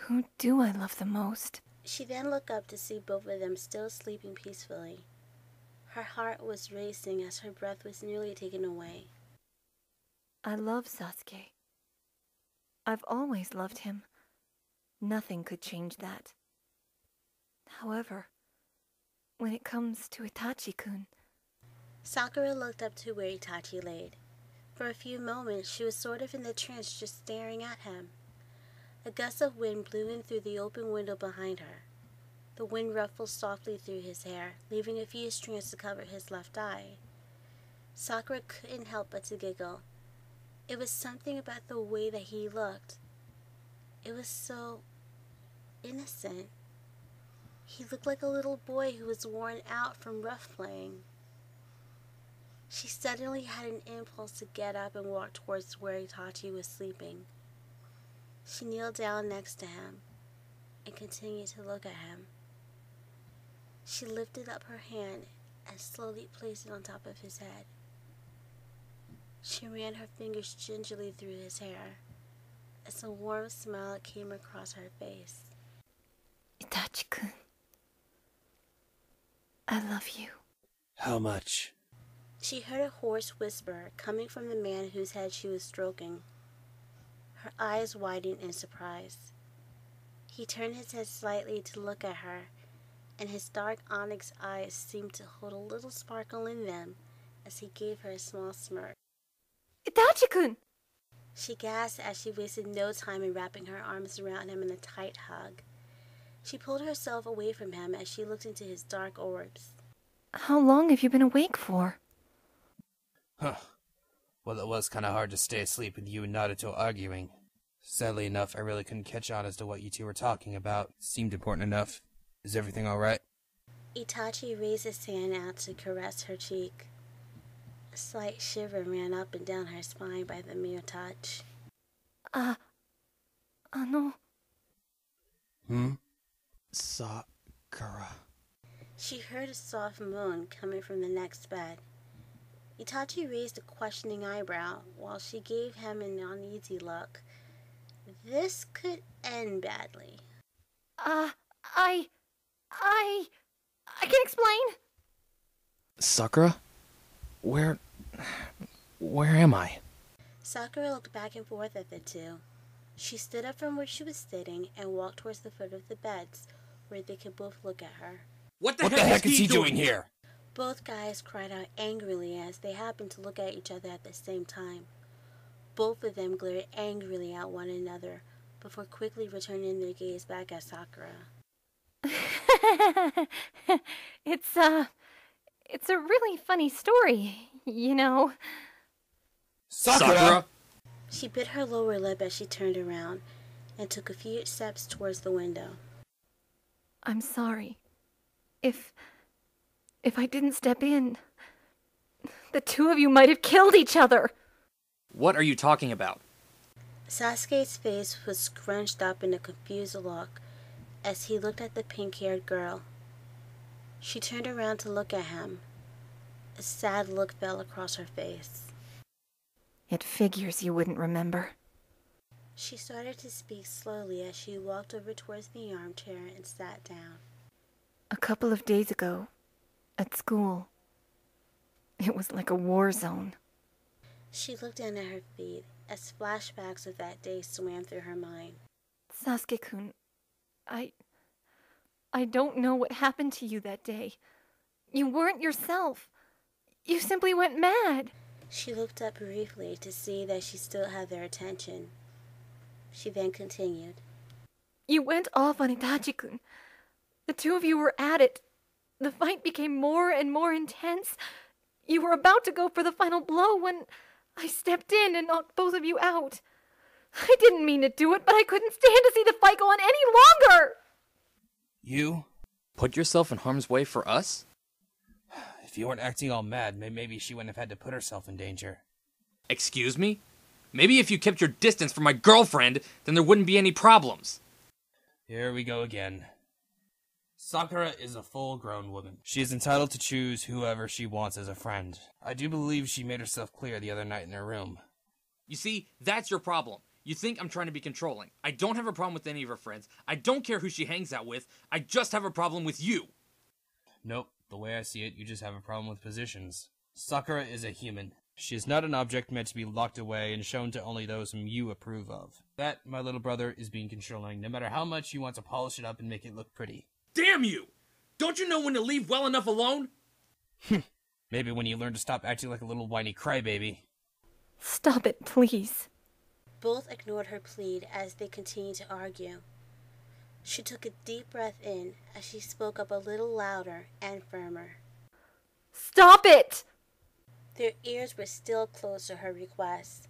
Who do I love the most? She then looked up to see both of them still sleeping peacefully. Her heart was racing as her breath was nearly taken away. I love Sasuke. I've always loved him. Nothing could change that. However, when it comes to Itachi-kun... Sakura looked up to where Itachi laid. For a few moments, she was sort of in the trance, just staring at him. A gust of wind blew in through the open window behind her. The wind ruffled softly through his hair, leaving a few strands to cover his left eye. Sakura couldn't help but to giggle. It was something about the way that he looked. It was so innocent. He looked like a little boy who was worn out from rough playing. She suddenly had an impulse to get up and walk towards where Itachi was sleeping. She kneeled down next to him and continued to look at him. She lifted up her hand and slowly placed it on top of his head. She ran her fingers gingerly through his hair as a warm smile came across her face. Itachi-kun, I love you. How much? She heard a hoarse whisper coming from the man whose head she was stroking. Her eyes widened in surprise. He turned his head slightly to look at her, and his dark onyx eyes seemed to hold a little sparkle in them as he gave her a small smirk. Itachi-kun! She gasped as she wasted no time in wrapping her arms around him in a tight hug. She pulled herself away from him as she looked into his dark orbs. How long have you been awake for? Huh. Well, it was kind of hard to stay asleep with you and Naruto arguing. Sadly enough, I really couldn't catch on as to what you two were talking about. Seemed important enough. Is everything alright? Itachi raised his hand out to caress her cheek. A slight shiver ran up and down her spine by the mere touch. Sakura. She heard a soft moan coming from the next bed. Itachi raised a questioning eyebrow while she gave him an uneasy look. This could end badly. I can explain. Sakura? Where am I? Sakura looked back and forth at the two. She stood up from where she was sitting and walked towards the foot of the beds, where they could both look at her. What the heck is he doing here? Both guys cried out angrily as they happened to look at each other at the same time. Both of them glared angrily at one another before quickly returning their gaze back at Sakura. It's a really funny story, you know. Sakura! She bit her lower lip as she turned around and took a few steps towards the window. I'm sorry. If I didn't step in, the two of you might have killed each other. What are you talking about? Sasuke's face was scrunched up in a confused look as he looked at the pink-haired girl. She turned around to look at him. A sad look fell across her face. It figures you wouldn't remember. She started to speak slowly as she walked over towards the armchair and sat down. A couple of days ago, at school, it was like a war zone. She looked down at her feet as flashbacks of that day swam through her mind. Sasuke-kun, I don't know what happened to you that day. You weren't yourself. You simply went mad. She looked up briefly to see that she still had their attention. She then continued. You went off on Itachi-kun. The two of you were at it. The fight became more and more intense. You were about to go for the final blow when I stepped in and knocked both of you out. I didn't mean to do it, but I couldn't stand to see the fight go on any longer! You? Put yourself in harm's way for us? If you weren't acting all mad, maybe she wouldn't have had to put herself in danger. Excuse me? Maybe if you kept your distance from my girlfriend, then there wouldn't be any problems. Here we go again. Sakura is a full-grown woman. She is entitled to choose whoever she wants as a friend. I do believe she made herself clear the other night in her room. You see, that's your problem. You think I'm trying to be controlling. I don't have a problem with any of her friends. I don't care who she hangs out with. I just have a problem with you. Nope, the way I see it, you just have a problem with positions. Sakura is a human. She is not an object meant to be locked away and shown to only those whom you approve of. That, my little brother, is being controlling, no matter how much you want to polish it up and make it look pretty. Damn you! Don't you know when to leave well enough alone? Maybe when you learn to stop acting like a little whiny crybaby. Stop it, please. Both ignored her plead as they continued to argue. She took a deep breath in as she spoke up a little louder and firmer. Stop it! Their ears were still closed to her request,